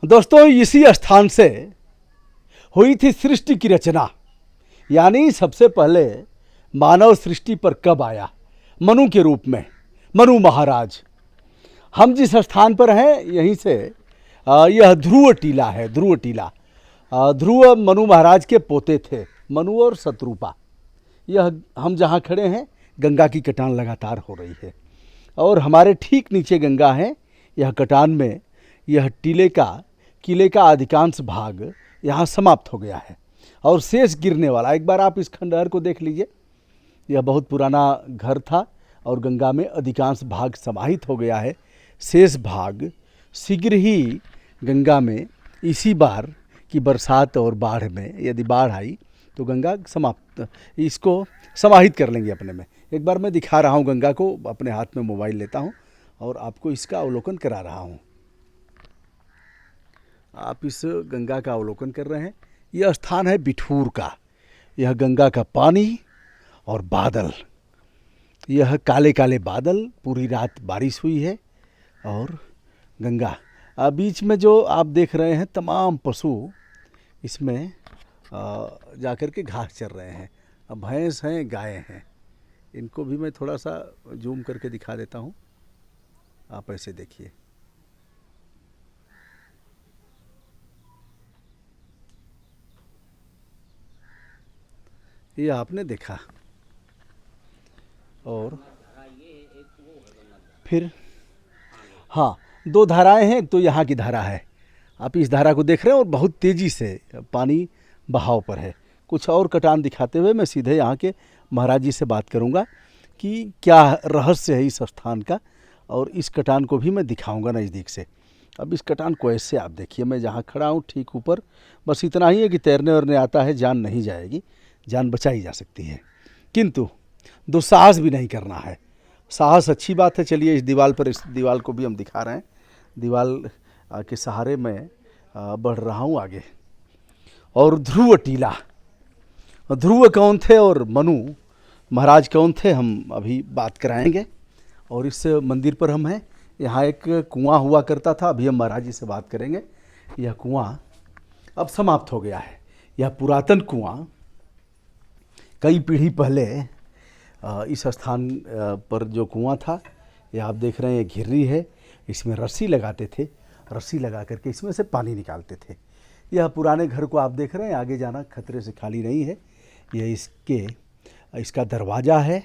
दोस्तों, इसी स्थान से हुई थी सृष्टि की रचना। यानी सबसे पहले मानव सृष्टि पर कब आया? मनु के रूप में, मनु महाराज। हम जिस स्थान पर हैं यहीं से यह ध्रुव टीला है। ध्रुव टीला, ध्रुव मनु महाराज के पोते थे, मनु और शत्रुपा। यह हम जहाँ खड़े हैं, गंगा की कटान लगातार हो रही है और हमारे ठीक नीचे गंगा है। यह कटान में यह किले का अधिकांश भाग यहाँ समाप्त हो गया है और शेष गिरने वाला। एक बार आप इस खंडहर को देख लीजिए। यह बहुत पुराना घर था और गंगा में अधिकांश भाग समाहित हो गया है। शेष भाग शीघ्र ही गंगा में इसी बार की बरसात और बाढ़ में, यदि बाढ़ आई तो गंगा इसको समाहित कर लेंगे अपने में। एक बार मैं दिखा रहा हूँ गंगा को, अपने हाथ में मोबाइल लेता हूँ और आपको इसका अवलोकन करा रहा हूँ। आप इस गंगा का अवलोकन कर रहे हैं। यह स्थान है बिठूर का। यह गंगा का पानी और बादल, यह काले काले बादल, पूरी रात बारिश हुई है और गंगा बीच में जो आप देख रहे हैं तमाम पशु इसमें जाकर के घास चर रहे हैं। भैंस हैं, गाय हैं। इनको भी मैं थोड़ा सा जूम करके दिखा देता हूँ। आप ऐसे देखिए। ये आपने देखा। और फिर हाँ, दो धाराएं हैं। तो यहाँ की धारा है, आप इस धारा को देख रहे हैं और बहुत तेज़ी से पानी बहाव पर है। कुछ और कटान दिखाते हुए मैं सीधे यहाँ के महाराज जी से बात करूँगा कि क्या रहस्य है इस स्थान का, और इस कटान को भी मैं दिखाऊंगा नज़दीक से। अब इस कटान को ऐसे आप देखिए, मैं जहाँ खड़ा हूँ ठीक ऊपर, बस इतना ही है कि तैरने वरने आता है, जान नहीं जाएगी, जान बचाई जा सकती है, किंतु दुस्साहस भी नहीं करना है। साहस अच्छी बात है। चलिए इस दीवार को भी हम दिखा रहे हैं। दीवार के सहारे मैं बढ़ रहा हूँ आगे। और ध्रुव टीला, ध्रुव कौन थे और मनु महाराज कौन थे, हम अभी बात कराएंगे। और इस मंदिर पर हम हैं। यहाँ एक कुआं हुआ करता था, अभी हम महाराज जी से बात करेंगे। यह कुआं अब समाप्त हो गया है। यह पुरातन कुआं कई पीढ़ी पहले इस स्थान पर जो कुआं था, यह आप देख रहे हैं, ये घिर्री है। इसमें रस्सी लगाते थे, रस्सी लगा करके इसमें से पानी निकालते थे। यह पुराने घर को आप देख रहे हैं, आगे जाना खतरे से खाली नहीं है। यह इसका दरवाज़ा है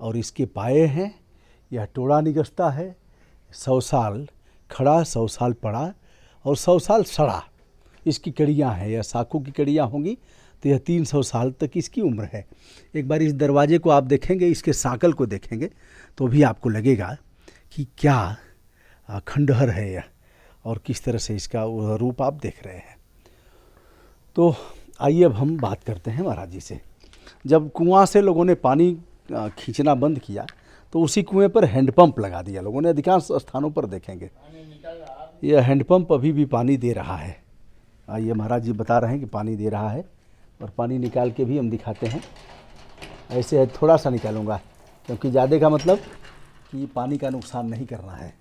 और इसके पाए हैं। यह टोड़ा निगसता है। 100 साल खड़ा, 100 साल पड़ा और 100 साल सड़ा। इसकी कड़ियाँ हैं, यह साखू की कड़ियाँ होंगी, तो यह 300 साल तक इसकी उम्र है। एक बार इस दरवाजे को आप देखेंगे, इसके साकल को देखेंगे, तो भी आपको लगेगा कि क्या खंडहर है यह, और किस तरह से इसका रूप आप देख रहे हैं। तो आइए अब हम बात करते हैं महाराज जी से। जब कुआं से लोगों ने पानी खींचना बंद किया तो उसी कुएं पर हैंडपंप लगा दिया लोगों ने। अधिकांश स्थानों पर देखेंगे यह हैंडपंप अभी भी पानी दे रहा है। आइए, महाराज जी बता रहे हैं कि पानी दे रहा है, और पानी निकाल के भी हम दिखाते हैं। ऐसे है, थोड़ा सा निकालूंगा क्योंकि ज़्यादा का मतलब कि पानी का नुकसान नहीं करना है।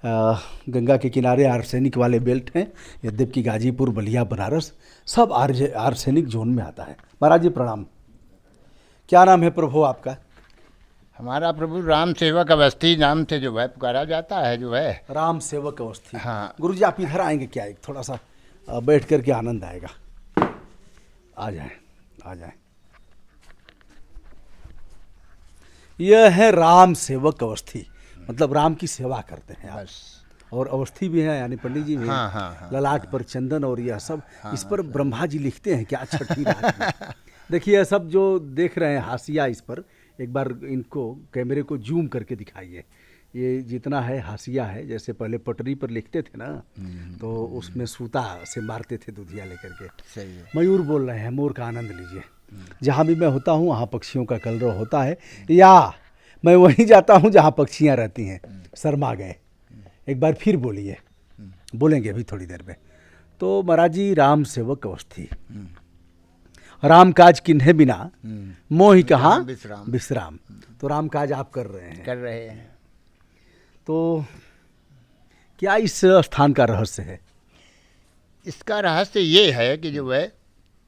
गंगा के किनारे आर्सेनिक वाले बेल्ट हैं। यद्यपि गाजीपुर, बलिया, बनारस सब आर्सेनिक जोन में आता है। महाराज जी प्रणाम। क्या नाम है प्रभु आपका? हमारा प्रभु राम सेवक अवस्थी नाम से जो है पुकारा जाता है, जो है राम सेवक अवस्थी। हाँ। गुरु जी आप इधर आएंगे क्या? एक थोड़ा सा बैठ करके आनंद आएगा। आ जाएं, आ जाएं। यह है राम सेवक अवस्थी, मतलब राम की सेवा करते हैं आप। और अवस्थी भी हैं, यानी पंडित जी भी हैं। हाँ, हाँ, हाँ, ललाट पर चंदन और यह सब। हाँ, इस पर ब्रह्मा जी लिखते हैं क्या छठी रात में। देखिए यह सब जो देख रहे हैं हाशिया, इस पर एक बार इनको कैमरे को जूम करके दिखाइए। ये जितना है हाशिया है, जैसे पहले पटरी पर लिखते थे ना, तो उसमें सूता से मारते थे दूधिया लेकर के। सही है। मयूर बोल रहे हैं, मोर का आनंद लीजिए। जहाँ भी मैं होता हूँ वहाँ पक्षियों का कलरव होता है, या मैं वहीं जाता हूँ जहाँ पक्षियाँ रहती हैं। शर्मा गए। एक बार फिर बोलिए। बोलेंगे अभी थोड़ी देर में। तो महाराज जी राम सेवक अवस्थी, राम काज किन्हे बिना मोहि कहाँ विश्राम। तो राम काज आप कर रहे हैं। तो क्या इस स्थान का रहस्य है? इसका रहस्य ये है कि जो है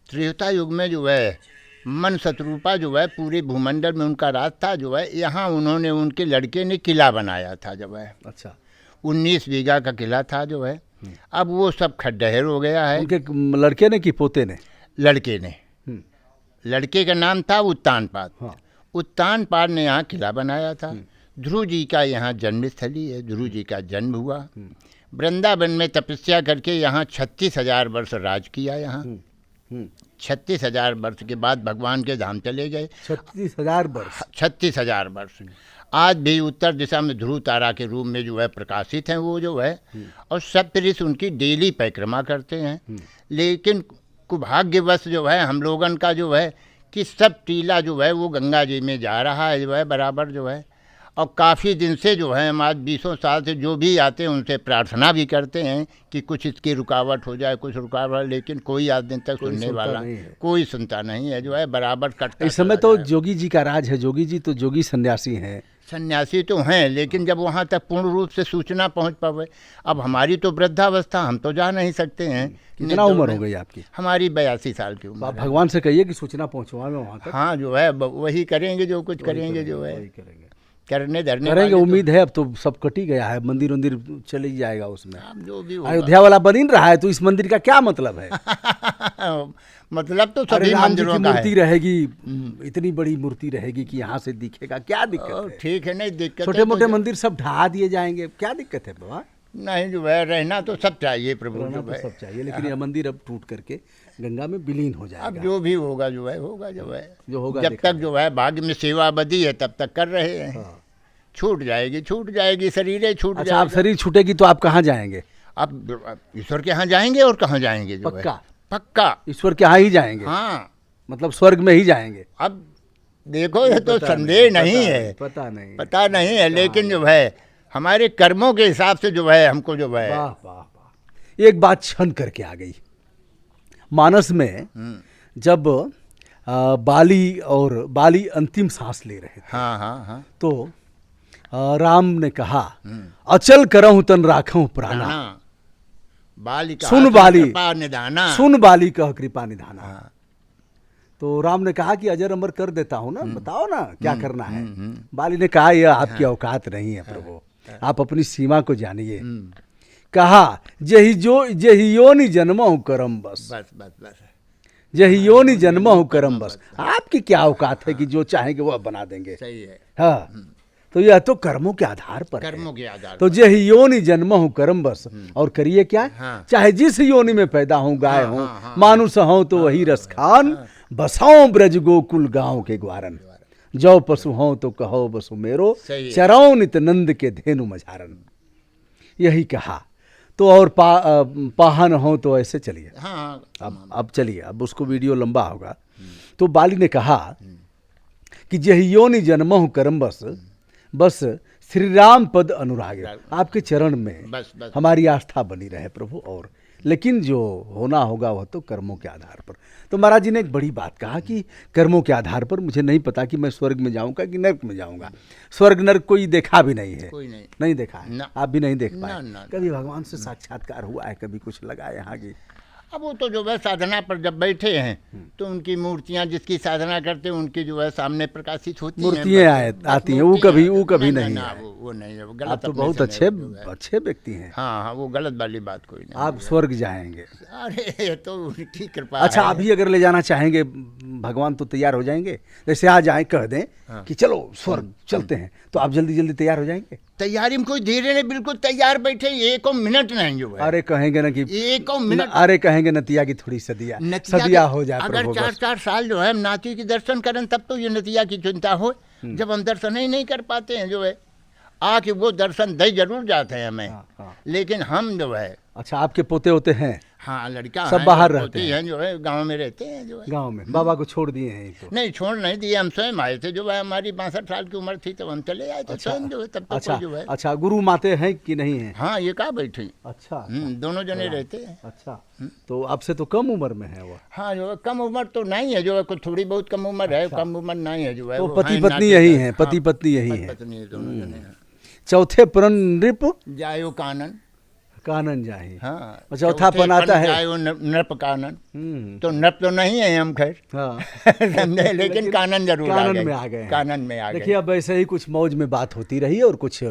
त्रेता युग में जो है मन शत्रुपा जो है पूरे भूमंडल में उनका राज था। जो है यहाँ उन्होंने, उनके लड़के ने किला बनाया था। जो है अच्छा, 19 बीघा का किला था। जो है अब वो सब खंडहर हो गया है। उनके लड़के ने कि पोते ने? लड़के ने, हम्म, लड़के का नाम था उत्तानपाद। हाँ। उत्तानपाद ने यहाँ किला बनाया था। ध्रुव जी का यहाँ जन्मस्थली है, ध्रुव जी का जन्म हुआ। वृंदावन में तपस्या करके यहाँ 36,000 वर्ष राज किया। यहाँ 36,000 वर्ष के बाद भगवान के धाम चले गए। 36,000 वर्ष? 36,000 वर्ष। आज भी उत्तर दिशा में ध्रुव तारा के रूप में जो है प्रकाशित हैं वो। जो है और सप्तऋषि उनकी डेली परिक्रमा करते हैं। लेकिन कुभाग्यवश जो है हम लोगन का जो है कि सब टीला जो है वो गंगा जी में जा रहा है। जो है बराबर जो है, और काफ़ी दिन से जो है हम आज 20 साल से जो भी आते हैं उनसे प्रार्थना भी करते हैं कि कुछ इसकी रुकावट हो जाए, कुछ रुकावट, लेकिन कोई आज दिन तक सुनने वाला कोई सुनता नहीं है। जो है बराबर कटता। इस समय तो जोगी जी का राज है। जोगी जी तो जोगी सन्यासी हैं। सन्यासी तो हैं, लेकिन जब वहाँ तक पूर्ण रूप से सूचना पहुँच पावे। अब हमारी तो वृद्धावस्था, हम तो जा नहीं सकते हैं। कितना उम्र हो गई आपकी? हमारी 82 साल की उम्र। आप भगवान से कहिए कि सूचना पहुँचवाएं वहाँ तक। हाँ जो है वही करेंगे, जो कुछ करेंगे। जो है करने धरने करेंगे। उम्मीद है, अब तो सब कट ही गया है, मंदिर वंदिर चले ही जाएगा उसमें। अब जो भी अयोध्या वाला बन ही रहा है, तो इस मंदिर का क्या मतलब है? मतलब तो अरे सभी राम जी की मंदिरों का मूर्ति है। रहेगी, इतनी बड़ी मूर्ति रहेगी कि यहाँ से दिखेगा, क्या दिक्कत है? ठीक है, नहीं दिक्कत। छोटे मोटे मंदिर सब ढहा दिए जाएंगे, क्या दिक्कत है बाबा? नहीं जो है रहना तो सब चाहिए प्रभु। रहना जो तो है सब चाहिए, लेकिन यह मंदिर अब टूट करके गंगा में विलीन हो अब जाएगा। जो भी होगा जो है होगा। जो है जो होगा जब देखा तक जो है भाग्य में सेवा बधी है तब तक कर रहे हैं। हाँ। छूट जाएगी शरीर है, छूट अच्छा, आप जाएगा। शरीर छूटेगी तो आप कहाँ जाएंगे? अब ईश्वर के यहाँ जाएंगे, और कहाँ जाएंगे? जो है पक्का? पक्का। ईश्वर के यहाँ ही जाएंगे? हाँ, मतलब स्वर्ग में ही जाएंगे? अब देखो ये तो संदेह नहीं है, पता नहीं, पता नहीं है, लेकिन जो है हमारे कर्मों के हिसाब से जो है हमको जो है। वाह वाह वाह, एक बात छन करके आ गई मानस में। जब बाली अंतिम सांस ले रहे थे, हाँ हाँ हाँ, तो राम ने कहा, अचल करहूं तन राखूं प्राणा, बाली का सुन बाली कृपा निधाना, सुन बाली कह कृपा निधाना। तो राम ने कहा कि अजर अमर कर देता हूं ना, बताओ ना क्या करना है। बाली ने कहा, यह आपकी औकात नहीं है प्रभु, आप अपनी सीमा को जानिए। कहा, जेहि योनि जन्महु करम बस, बस बस बस, जेहि योनि जन्महु करम बस। आपकी क्या औकात है कि जो चाहेंगे वो बना देंगे? सही है। हाँ, तो यह तो कर्मों के आधार पर है। कर्मों के आधार तो जेहि योनि जन्महु करम बस, और करिए क्या? हाँ। चाहे जिस योनि में पैदा हूं, गाय हूं, मानुष हूं तो वही रस खान, बसाऊं ब्रज गोकुल गांव के ग्वारन, जो पशु हों तो कहो बसु मेरो, चराऊं नित नंद के धेनु मझारन। यही कहा। तो और पाहन हो तो ऐसे चलिए। हाँ, अब चलिए, अब उसको वीडियो लंबा होगा। तो बाली ने कहा कि जेहि योनि जन्महु करम बस, बस श्री राम पद अनुराग, आपके चरण में बस बस। हमारी आस्था बनी रहे प्रभु। और लेकिन जो होना होगा वह तो कर्मों के आधार पर। तो महाराज जी ने एक बड़ी बात कहा कि कर्मों के आधार पर मुझे नहीं पता कि मैं स्वर्ग में जाऊंगा कि नर्क में जाऊंगा। स्वर्ग नर्क कोई देखा भी नहीं है, कोई नहीं देखा है, ना। आप भी नहीं देख पाए। ना। कभी भगवान से साक्षात्कार हुआ है? कभी कुछ लगा है यहाँ की? अब वो तो जो है साधना पर जब बैठे हैं तो उनकी मूर्तियां जिसकी साधना करते हैं उनकी जो है सामने प्रकाशित होती हैं। मूर्तियां आती हैं, वो कभी नहीं ना, है। वो नहीं है, वो आप गलत। तो अपने बहुत समय जो है। अच्छे व्यक्ति हैं। हाँ, वो गलत वाली बात कोई नहीं। आप स्वर्ग जाएंगे? अरे ये तो उनकी कृपा अच्छा, है। अभी अगर ले जाना चाहेंगे भगवान तो तैयार हो जाएंगे? जैसे आज आए कह दें कि चलो स्वर्ग चलते हैं, तो आप जल्दी जल्दी तैयार हो जाएंगे? तैयारी में कोई देर नहीं, बिल्कुल तैयार बैठे, एक मिनट नहीं जो है। अरे कहेंगे ना कि एक मिनट, अरे कहेंगे नतिया की थोड़ी सदिया हो जाए अगर प्रभु, 4 साल जो है हम नाती के दर्शन करें तब तो ये नतिया की चिंता हो। जब हम दर्शन ही नहीं कर पाते हैं जो है, आके वो दर्शन दे जरूर जाते हैं हमें। हाँ। लेकिन हम जो है, अच्छा, आपके पोते होते हैं? हाँ, लड़का सब हैं, बाहर जो रहते पोती हैं जो है गांव में रहते हैं जो है। गांव में बाबा को छोड़ दिए हैं? तो नहीं, छोड़ नहीं दिए, हम स्वयं आए थे। जो है हमारी 62 साल की उम्र थी तब हम चले आए थे स्वयं जो है। तब तक अच्छा, जो है। अच्छा, गुरु माते हैं कि नहीं है? हाँ, ये कहाँ बैठे। अच्छा, दोनों जने रहते हैं। अच्छा, तो आपसे तो कम उम्र में है वो? हाँ, जो है कम उम्र तो नहीं है, जो है कुछ थोड़ी बहुत कम उम्र है, कम उम्र नहीं है जो है। तो वो पति हैं पत्नी नाते यही हैं। हैं, पति पत्नी यही पति हैं। पत्नी दोनों जने हैं। चौथे प्रण नृप जायो कानन, कानन जाहि। हाँ, और चौथा पन आता है जाए वो नृप कानन। तो नृप तो नहीं है हम, खैर हाँ समझे, लेकिन कानन जरूर कानन में आ गए हैं। कानन में आ देखिए गए। अब ऐसे ही कुछ मौज में बात होती रही और कुछ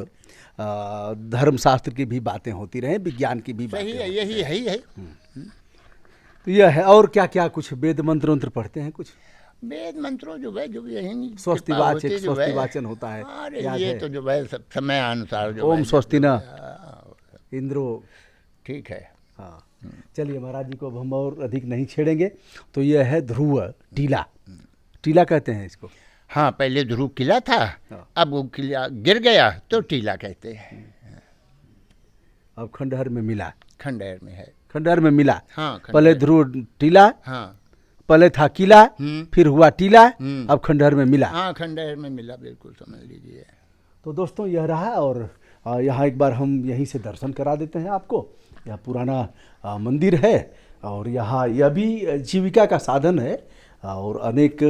धर्मशास्त्र की भी बातें होती रही, विज्ञान की भी सही बातें है, यही है ही है। तो यह है। और क्या क्या कुछ वेद मंत्र वंत्र पढ़ते हैं कुछ? वेद मंत्रों जो है, जो यही स्वस्तिवाचक स्वस्तिवाचन होता है, अरे याद ये है? तो जो है समय अनुसार जो ओम है, स्वस्ति न हाँ, इंद्रो। ठीक है। हाँ चलिए महाराज जी को अब हम और अधिक नहीं छेड़ेंगे। तो यह है ध्रुव टीला, टीला कहते हैं इसको। हाँ, पहले ध्रुव किला था, हाँ। अब वो किला गिर गया तो टीला कहते हैं। अब खंडहर में मिला, खंडहर में है। खंडहर में मिला। हाँ, पहले ध्रुव टीला, हाँ पहले था किला, हम्म। फिर हुआ टीला, हम्म। अब खंडहर में मिला। हाँ, खंडहर में मिला, बिल्कुल समझ लीजिए। तो दोस्तों यह रहा। और यहाँ एक बार हम यहीं से दर्शन करा देते हैं आपको। यह पुराना मंदिर है और यहाँ यह भी जीविका का साधन है और अनेक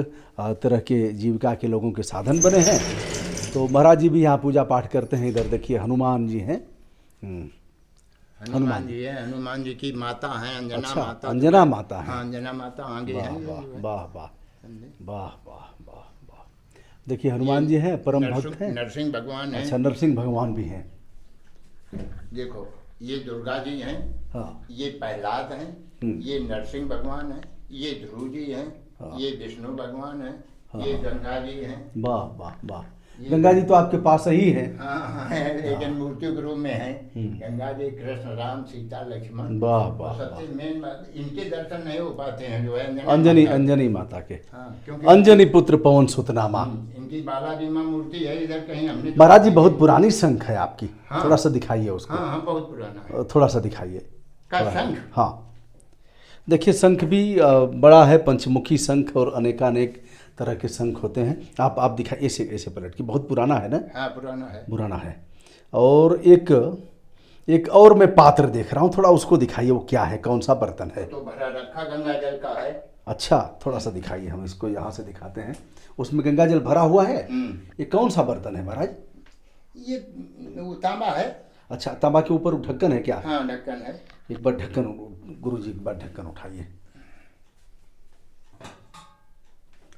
तरह के जीविका के लोगों के साधन बने हैं। तो महाराज जी भी यहाँ पूजा पाठ करते हैं। इधर देखिए हनुमान जी हैं। हनुमान जी है, हनुमान जी की माता हैं अंजना अच्छा, माता। अंजना माता है। हाँ, अंजना माता आगे वाह हैं। वाह वाह वाह वाह वाह वाह वाह। देखिए हनुमान जी हैं, परम भक्त हैं। नरसिंह भगवान हैं। अच्छा, नरसिंह भगवान भी हैं। देखो, ये दुर्गा जी हैं, हाँ ये प्रहलाद हैं, ये नरसिंह भगवान हैं, ये ध्रुव जी हैं, हाँ। ये विष्णु भगवान हैं, हाँ। ये गंगा जी हैं। वाह वाह वाह। गंगा जी तो आपके पास ही है। हाँ हाँ है, लेकिन मूर्ति के रूप में है। गंगा जी, कृष्ण, राम, सीता, लक्ष्मण। वाह और वाह सबसे मेन बात, इनके दर्शन नहीं हो पाते हैं जो है अंजनी, माता। अंजनी माता के। हाँ, क्योंकि अंजनी पुत्र पवन सुत नामा। इनकी बालाजी माँ मूर्ति है इधर कहीं, हमने महाराज जी बहुत पुरानी शंख है आपकी। हाँ। थोड़ा सा दिखाइए उसको। हाँ हाँ, बहुत पुराना है। थोड़ा सा दिखाइए। का शंख? हाँ देखिए शंख भी बड़ा है, पंचमुखी शंख और अनेकानेक तरह के शंख होते हैं। आप दिखाइए, ऐसे ऐसे पलट के। बहुत पुराना है ना? हाँ, पुराना है। पुराना है। और एक और मैं पात्र देख रहा हूँ, थोड़ा उसको दिखाइए। वो क्या है, कौन सा बर्तन है? तो भरा रखा गंगा जल का है। अच्छा, थोड़ा सा दिखाइए, हम इसको यहाँ से दिखाते हैं। उसमें गंगा जल भरा हुआ है। ये कौन सा बर्तन है महाराज? ये वो तांबा है। अच्छा, तांबा के ऊपर ढक्कन है क्या? हाँ, ढक्कन है। एक बार ढक्कन, गुरु जी एक बार ढक्कन उठाइए।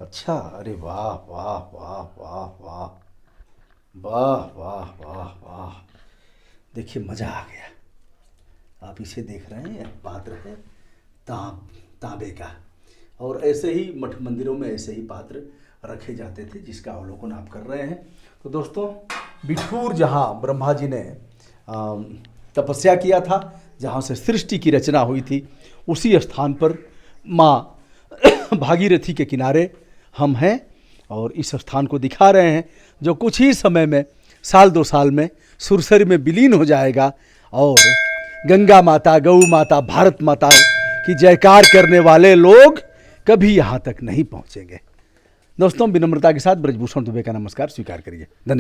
अच्छा, अरे वाह वाह वाह वाह वाह वाह वाह वाह वाह। देखिए मज़ा आ गया। आप इसे देख रहे हैं, पात्र है तांबे का। और ऐसे ही मठ मंदिरों में ऐसे ही पात्र रखे जाते थे, जिसका अवलोकन आप कर रहे हैं। तो दोस्तों, बिठूर जहाँ ब्रह्मा जी ने तपस्या किया था, जहाँ से सृष्टि की रचना हुई थी, उसी स्थान पर माँ भागीरथी के किनारे हम हैं और इस स्थान को दिखा रहे हैं, जो कुछ ही समय में, साल 2 साल में सुरसरी में विलीन हो जाएगा और गंगा माता, गौ माता, भारत माता की जयकार करने वाले लोग कभी यहाँ तक नहीं पहुँचेंगे। दोस्तों, विनम्रता के साथ ब्रजभूषण दुबे का नमस्कार स्वीकार करिए। धन्यवाद।